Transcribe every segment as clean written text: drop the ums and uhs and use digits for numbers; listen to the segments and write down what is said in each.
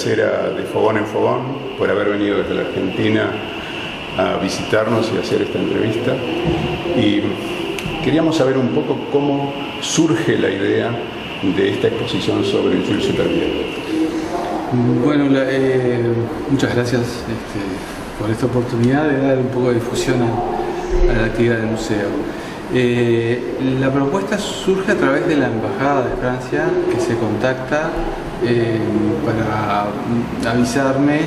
tercera de fogón en fogón, por haber venido desde la Argentina a visitarnos y hacer esta entrevista. Y queríamos saber un poco cómo surge la idea de esta exposición sobre Jules Supervielle. Bueno, muchas gracias por esta oportunidad de dar un poco de difusión a la actividad del museo. La propuesta surge a través de la Embajada de Francia, que se contacta para avisarme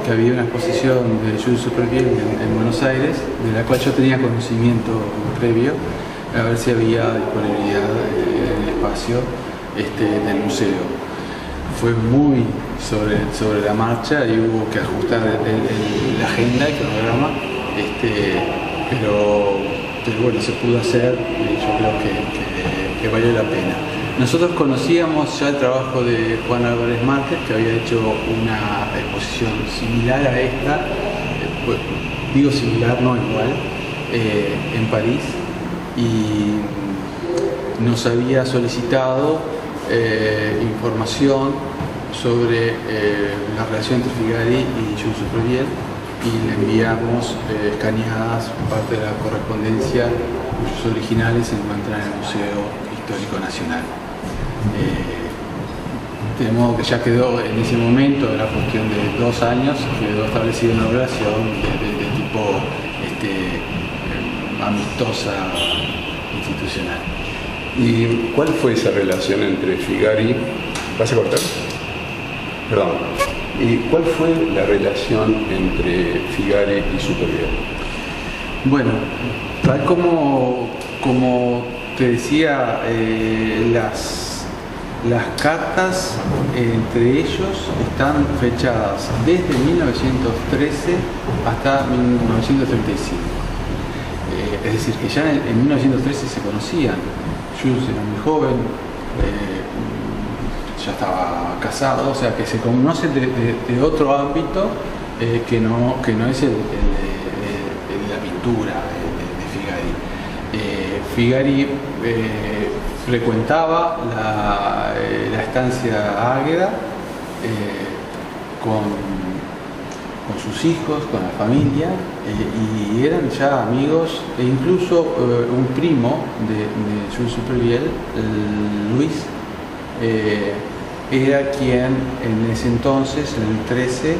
que había una exposición de Jules Supervielle en Buenos Aires, de la cual yo tenía conocimiento previo, a ver si había disponibilidad en el espacio del museo. Fue muy sobre la marcha y hubo que ajustar la agenda, el cronograma, pero bueno, se pudo hacer y yo creo que valió la pena. Nosotros conocíamos ya el trabajo de Juan Álvarez Márquez, que había hecho una exposición similar a esta, digo similar, no igual, en París, y nos había solicitado información sobre la relación entre Figari y Jules Supervielle, y le enviamos escaneadas parte de la correspondencia cuyos originales se encuentran en el Museo Histórico Nacional. De modo que ya quedó en ese momento, era cuestión de 2 años, quedó establecida una relación de tipo amistosa, institucional. ¿Y cuál fue esa relación entre Figari? ¿Vas a cortar? Perdón. ¿Y cuál fue la relación entre Figari y Supervielle? Bueno, tal como te decía, las cartas entre ellos están fechadas desde 1913 hasta 1935. Es decir, que ya en 1913 se conocían. Jules era muy joven, ya estaba casado, o sea que se conocen de otro ámbito que no es el de la pintura de Figari. Figari frecuentaba la estancia Águeda con sus hijos, con la familia, y eran ya amigos, e incluso un primo de Jules Supervielle, Luis, era quien en ese entonces, en el 13,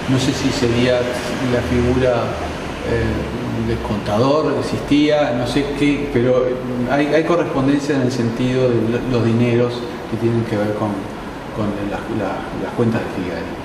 no sé si sería la figura del contador, existía, no sé qué, pero hay correspondencia en el sentido de los dineros que tienen que ver con las cuentas de Figari, ¿no?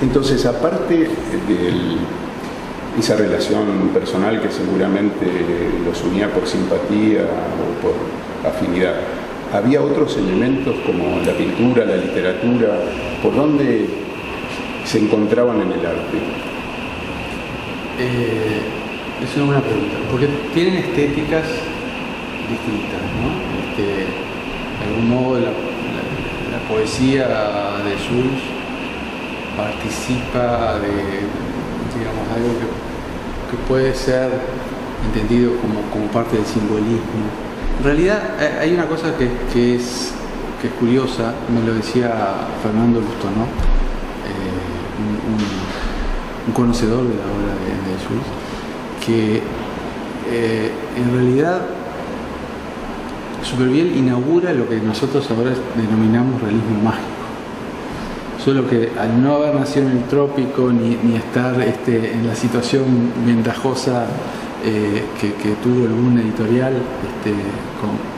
Entonces, aparte de esa relación personal que seguramente los unía por simpatía o por afinidad, ¿había otros elementos como la pintura, la literatura? ¿Por dónde se encontraban en el arte? Es una buena pregunta, porque tienen estéticas distintas, ¿no? De algún modo la poesía de Jules participa de, digamos, algo que puede ser entendido como parte del simbolismo. En realidad hay una cosa que es curiosa, me lo decía Fernando Lustó, ¿no? Un conocedor de la obra de Jules, que en realidad Supervielle inaugura lo que nosotros ahora denominamos realismo mágico. Solo que al no haber nacido en el trópico ni estar en la situación ventajosa que tuvo algún editorial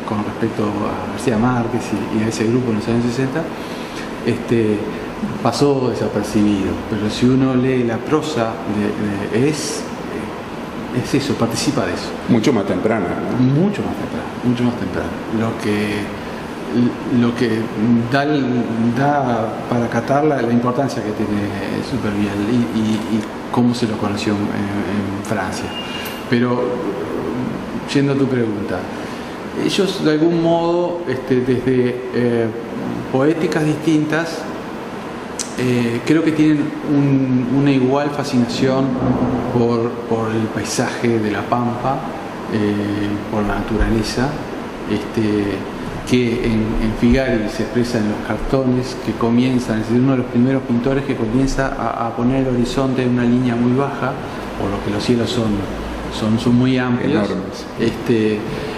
con respecto a García Márquez y a ese grupo en los años 60, pasó desapercibido. Pero si uno lee la prosa, es eso, participa de eso. Mucho más temprana, ¿no? Mucho más temprano. Lo que da para catar la importancia que tiene Supervielle y cómo se lo conoció en Francia. Pero, yendo a tu pregunta, ellos de algún modo, desde poéticas distintas, creo que tienen una igual fascinación por el paisaje de la Pampa, por la naturaleza, que en Figari se expresa en los cartones que comienzan, es decir, uno de los primeros pintores que comienza a poner el horizonte en una línea muy baja, por lo que los cielos son muy amplios,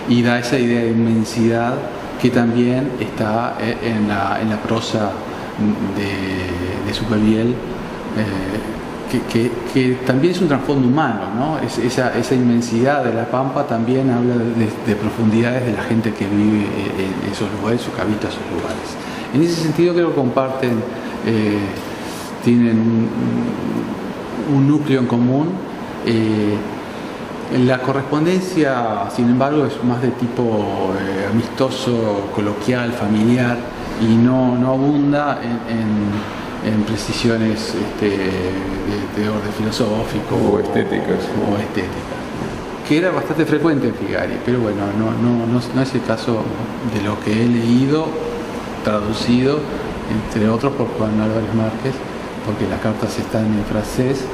y da esa idea de inmensidad que también está en la prosa de Supervielle, que también es un trasfondo humano, ¿no? Esa inmensidad de la Pampa también habla de profundidades de la gente que vive en esos lugares o que habita esos lugares. En ese sentido creo que comparten, tienen un núcleo en común. La correspondencia, sin embargo, es más de tipo amistoso, coloquial, familiar, y no abunda en precisiones de orden filosófico o estéticas, que era bastante frecuente en Figari, pero bueno, no es el caso de lo que he leído, traducido, entre otros por Juan Álvarez Márquez, porque las cartas están en francés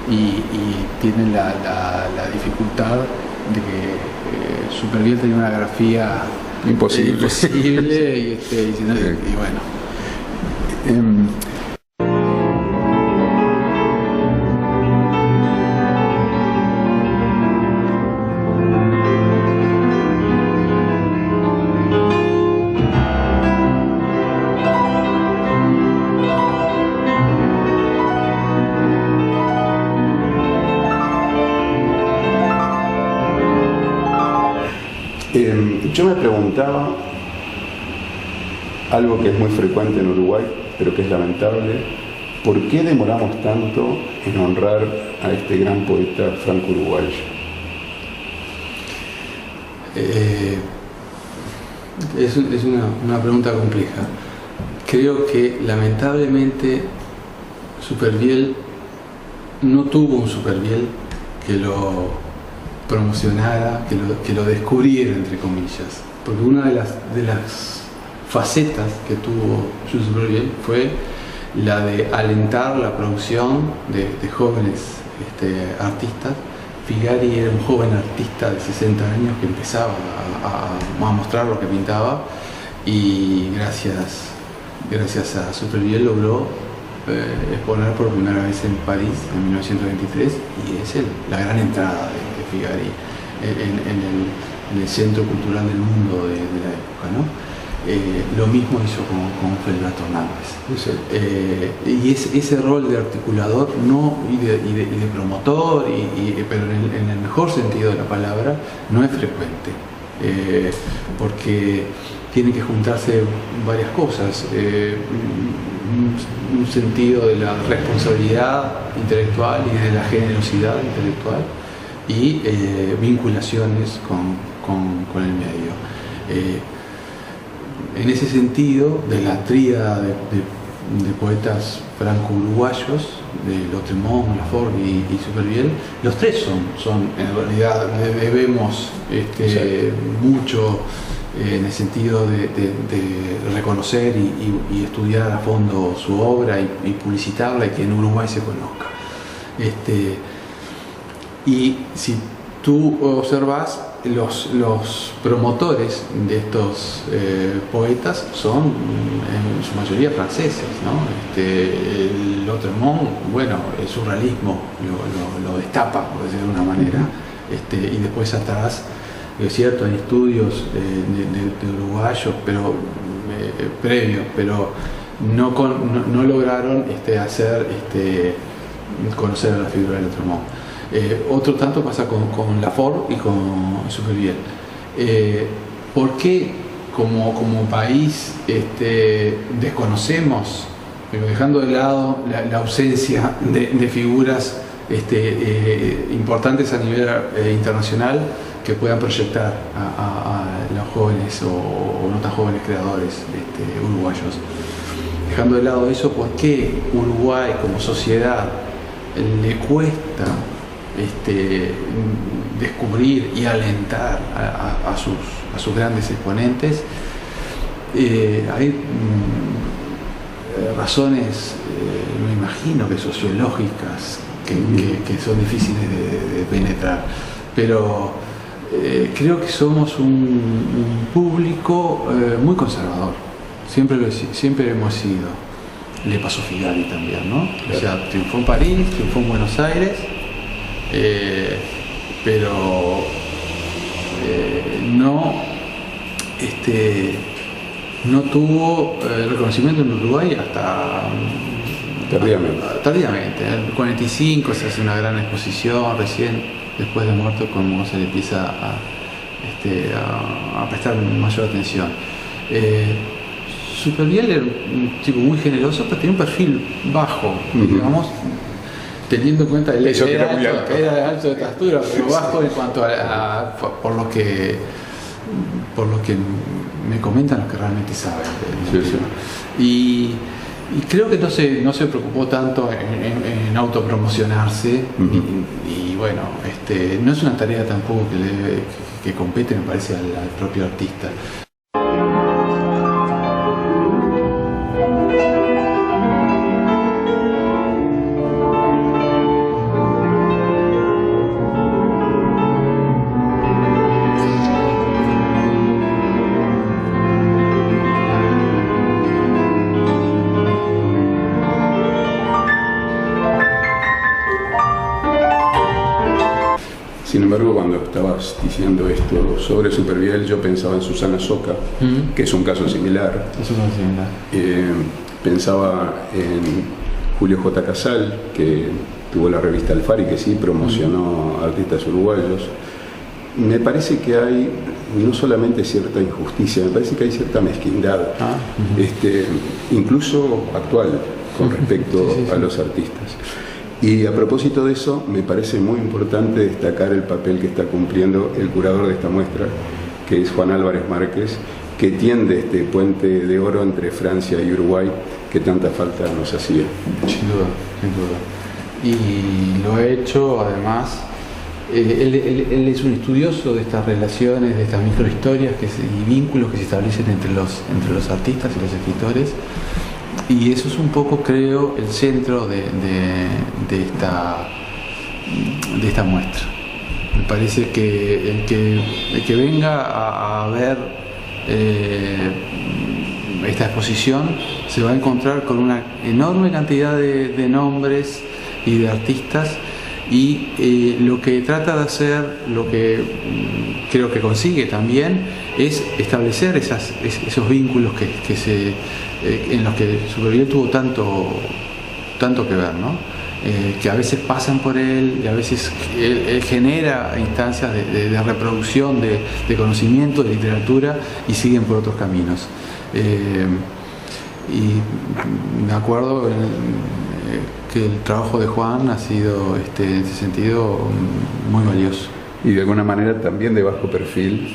y tienen la dificultad de que Supervielle tenía una grafía imposible y bueno. Yo me preguntaba algo que es muy frecuente en Uruguay, pero que es lamentable: ¿por qué demoramos tanto en honrar a este gran poeta franco-uruguayo? Es una pregunta compleja. Creo que lamentablemente Supervielle no tuvo un Supervielle que lo promocionara, que lo descubriera, entre comillas, porque una de las facetas que tuvo Jules Supervielle fue la de alentar la producción de jóvenes artistas. Figari era un joven artista de 60 años que empezaba a mostrar lo que pintaba, y gracias a Supervielle logró exponer por primera vez en París en 1923, y es la gran entrada de Figari en el centro cultural del mundo de la época, ¿no? Lo mismo hizo con Félix Tornalves. Y ese rol de articulador y de promotor, pero en el mejor sentido de la palabra, no es frecuente, porque tienen que juntarse varias cosas. Un sentido de la responsabilidad intelectual y de la generosidad intelectual, y vinculaciones con el medio. En ese sentido, de la tríada de poetas franco-uruguayos, de Lautréamont, Lafort y Supervielle, los tres son en realidad, le debemos mucho en el sentido de reconocer y estudiar a fondo su obra y publicitarla, y que en Uruguay se conozca. Y si tú observas, los promotores de estos poetas son en su mayoría franceses, ¿no? Lautréamont, bueno, el surrealismo lo destapa, por decirlo de una manera, y después atrás, es cierto, hay estudios de uruguayos, pero previos, pero no lograron hacer conocer a la figura de Lautréamont. Otro tanto pasa con Lafort y con Supervielle. ¿Por qué como país desconocemos, pero dejando de lado la ausencia de figuras importantes a nivel internacional que puedan proyectar a los jóvenes o no tan jóvenes creadores uruguayos? Dejando de lado eso, ¿por qué Uruguay como sociedad le cuesta descubrir y alentar a sus grandes exponentes. Hay razones, me imagino que sociológicas, que son difíciles de penetrar, pero creo que somos un público muy conservador, siempre hemos sido. Le pasó a Figari también, ¿no? O sea, triunfó en París, triunfó en Buenos Aires, pero no tuvo reconocimiento en Uruguay hasta tardíamente. En el 45 se hace una gran exposición, recién después de muerto, como se le empieza a prestar mayor atención. Supervielle era un tipo muy generoso, pero tenía un perfil bajo, digamos, teniendo en cuenta el hecho que era alto de estatura, pero bajo en cuanto por lo que me comentan los que realmente saben. Y creo que no se preocupó tanto en autopromocionarse, y bueno, no es una tarea tampoco que compete, me parece, al propio artista. Sin embargo, cuando estabas diciendo esto sobre Supervielle, yo pensaba en Susana Soca, que es un caso similar. Pensaba en Julio J. Casal, que tuvo la revista Alfari, que sí promocionó artistas uruguayos. Me parece que hay no solamente cierta injusticia, me parece que hay cierta mezquindad, incluso actual, con respecto a los artistas. Y a propósito de eso, me parece muy importante destacar el papel que está cumpliendo el curador de esta muestra, que es Juan Álvarez Márquez, que tiende este puente de oro entre Francia y Uruguay que tanta falta nos hacía. Sin duda, sin duda. Y lo ha hecho, además, él es un estudioso de estas relaciones, de estas microhistorias y vínculos que se establecen entre los artistas y los escritores. Y eso es un poco, creo, el centro de esta muestra. Me parece que el que venga a ver esta exposición se va a encontrar con una enorme cantidad de nombres y de artistas, y lo que trata de hacer, lo que creo que consigue también, es establecer esos vínculos en los que Supervielle tuvo tanto que ver, ¿no? Que a veces pasan por él, y a veces él genera instancias de reproducción, de conocimiento, de literatura, y siguen por otros caminos. Y me acuerdo que el trabajo de Juan ha sido, en ese sentido, muy valioso. Y de alguna manera también de bajo perfil,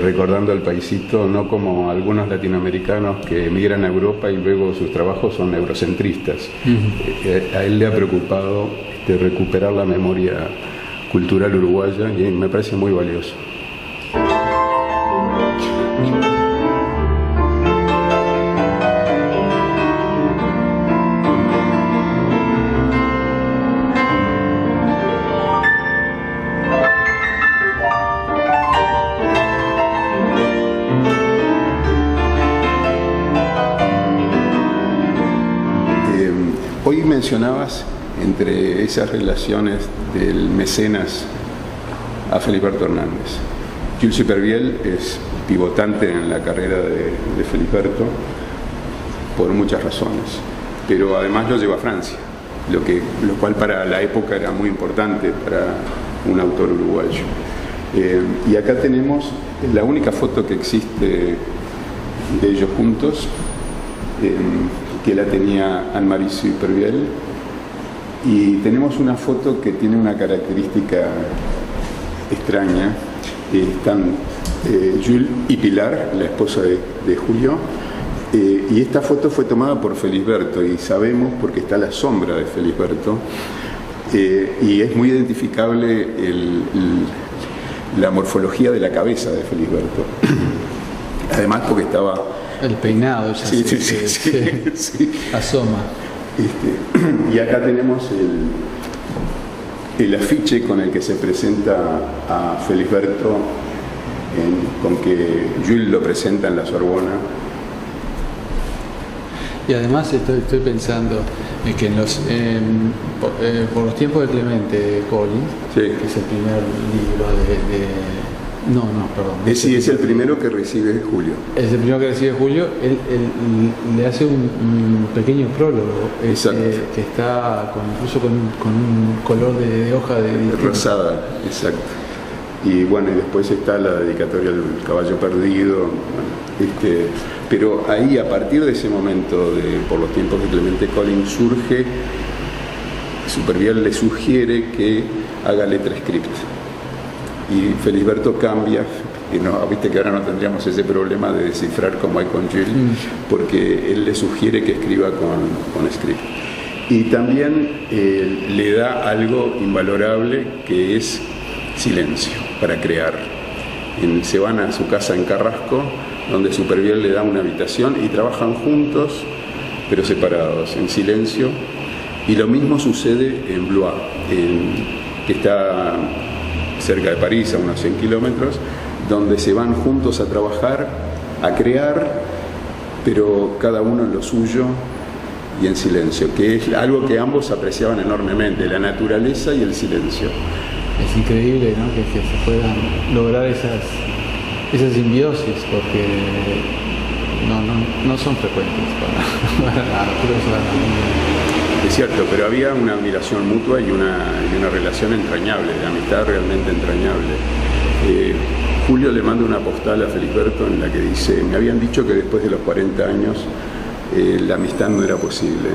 recordando al paisito, no como algunos latinoamericanos que emigran a Europa y luego sus trabajos son eurocentristas. A él le ha preocupado recuperar la memoria cultural uruguaya, y me parece muy valioso. Hoy mencionabas entre esas relaciones del mecenas a Feliberto Hernández. Jules Supervielle es pivotante en la carrera de Feliberto por muchas razones, pero además lo lleva a Francia, lo cual para la época era muy importante para un autor uruguayo. Y acá tenemos la única foto que existe de ellos juntos, que la tenía Anne-Marie Supervielle, y tenemos una foto que tiene una característica extraña. Están Jules y Pilar, la esposa de Julio, y esta foto fue tomada por Felisberto, y sabemos, porque está la sombra de Felisberto, Y es muy identificable la morfología de la cabeza de Felisberto. Además porque estaba... El peinado, ya sí, sí, asoma. Y acá tenemos el afiche con el que se presenta a Felisberto, con que Jules lo presenta en la Sorbona. Y además estoy pensando que por los tiempos de Clemente Collins, sí, que es el primer libro perdón. Sí, es el primero que recibe Julio. Es el primero que recibe Julio. Él le hace un pequeño prólogo que está incluso con un color de hoja de rosada, exacto. Y bueno, y después está la dedicatoria del caballo perdido. Bueno, pero ahí, a partir de ese momento, por los tiempos de Clemente Collins, surge, Supervielle le sugiere que haga letra script. Y Felisberto cambia, y viste que ahora no tendríamos ese problema de descifrar como hay con Jules, porque él le sugiere que escriba con script. Y también le da algo invalorable, que es silencio para crear. Se van a su casa en Carrasco, donde Supervielle le da una habitación y trabajan juntos, pero separados, en silencio. Y lo mismo sucede en Blois, que está cerca de París, a unos 100 kilómetros, donde se van juntos a trabajar, a crear, pero cada uno en lo suyo y en silencio, que es algo que ambos apreciaban enormemente, la naturaleza y el silencio. Es increíble, ¿no?, que se puedan lograr esas simbiosis, porque no son frecuentes para la naturaleza. Es cierto, pero había una admiración mutua y una relación entrañable, de amistad realmente entrañable. Julio le manda una postal a Felisberto en la que dice: me habían dicho que después de los 40 años la amistad no era posible.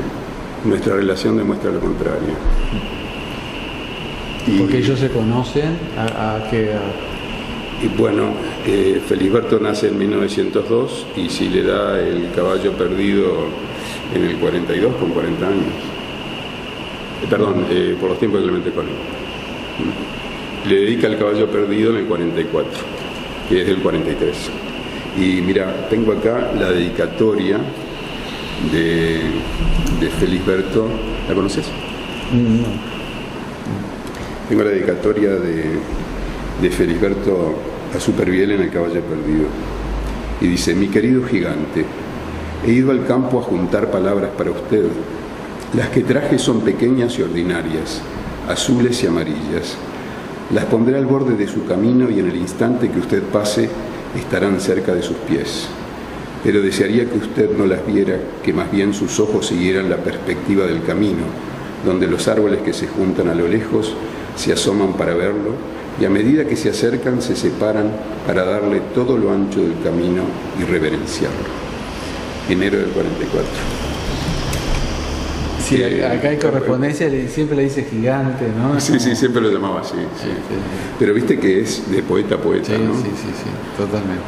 Nuestra relación demuestra lo contrario. Porque ellos se conocen ¿a qué edad? Y bueno, Felisberto nace en 1902 y si le da el caballo perdido en el 42, con 40 años. Perdón, por los tiempos de Clemente Collins. Le dedica el caballo perdido en el 44, que es del 43. Y mira, tengo acá la dedicatoria de Felisberto. ¿La conoces? No. Tengo la dedicatoria de Felisberto a Supervielle en el caballo perdido. Y dice: mi querido gigante, he ido al campo a juntar palabras para usted. Las que traje son pequeñas y ordinarias, azules y amarillas. Las pondré al borde de su camino y en el instante que usted pase estarán cerca de sus pies. Pero desearía que usted no las viera, que más bien sus ojos siguieran la perspectiva del camino, donde los árboles que se juntan a lo lejos se asoman para verlo y a medida que se acercan se separan para darle todo lo ancho del camino y reverenciarlo. Enero del 44. Sí, acá hay correspondencia, siempre le dice gigante, ¿no? Sí, sí, siempre lo llamaba así. Sí. Pero viste que es de poeta a poeta, sí, ¿no? Sí, totalmente.